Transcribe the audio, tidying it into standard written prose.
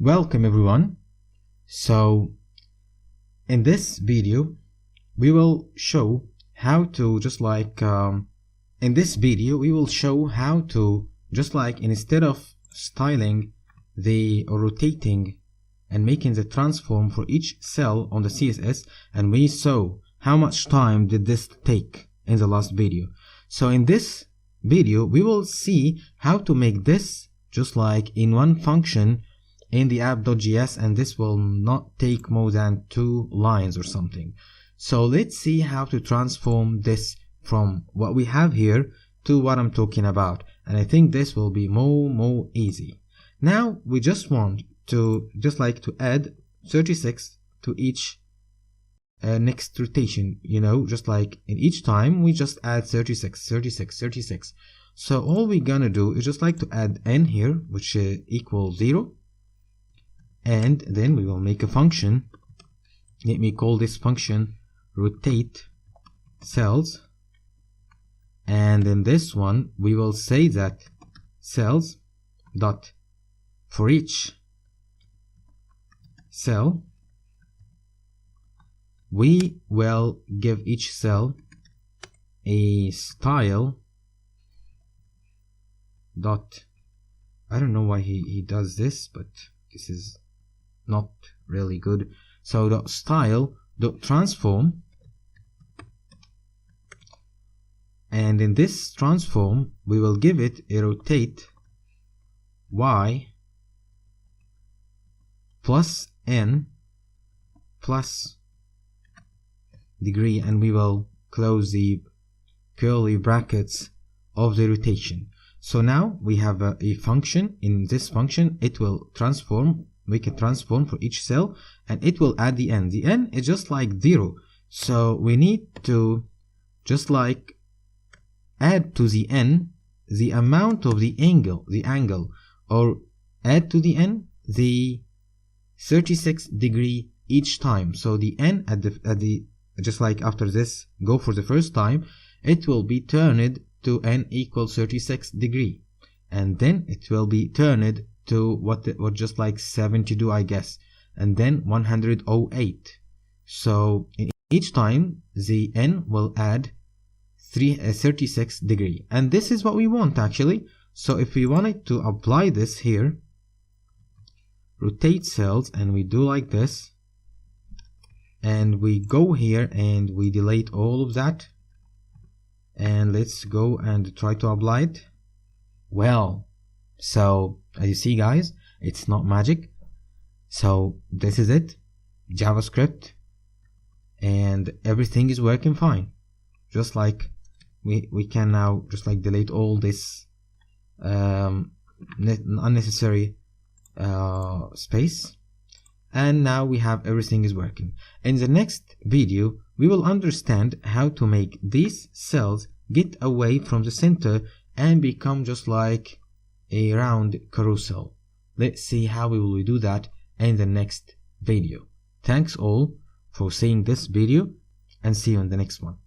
Welcome everyone. So in this video we will show how to instead of styling or rotating and making the transform for each cell on the CSS, and we saw how much time did this take in the last video. So in this video we will see how to make this just like in one function in the app.js, and this will not take more than 2 lines or something. So let's see how to transform this from what we have here to what I'm talking about, and I think this will be more easy. Now we just want to add 36 to each next rotation, just like in each time we just add 36. So all we're gonna do is just like to add n here, which equals 0, and then we will make a function. Let me call this function rotate cells, and in this one we will say that cells dot for each cell we will give each cell a style dot, I don't know why he does this, but this is not really good. So dot style dot transform, and in this transform we will give it a rotate y plus n plus degree, and we will close the curly brackets of the rotation. So now we have a function. In this function it will transform, make a transform for each cell, and it will add the n. The n is just like 0, so we need to just like add to the n the amount of the angle, or add to the n the 36 degree each time. So the n at the just like after this go for the first time, it will be turned to n equals 36 degree, and then it will be turned to what just like 72, I guess, and then 108. So in each time the n will add 36 degree, and this is what we want actually. So if we wanted to apply this here, rotate cells, and we do like this, and we go here and we delete all of that, and let's go and try to apply it. Well, so as you see guys, it's not magic. So this is it, JavaScript, and everything is working fine. Just like we can now just like delete all this unnecessary space, and now we have everything is working. In the next video we will understand how to make these cells get away from the center and become just like a round carousel. Let's see how we will do that in the next video. Thanks all for seeing this video, and see you in the next one.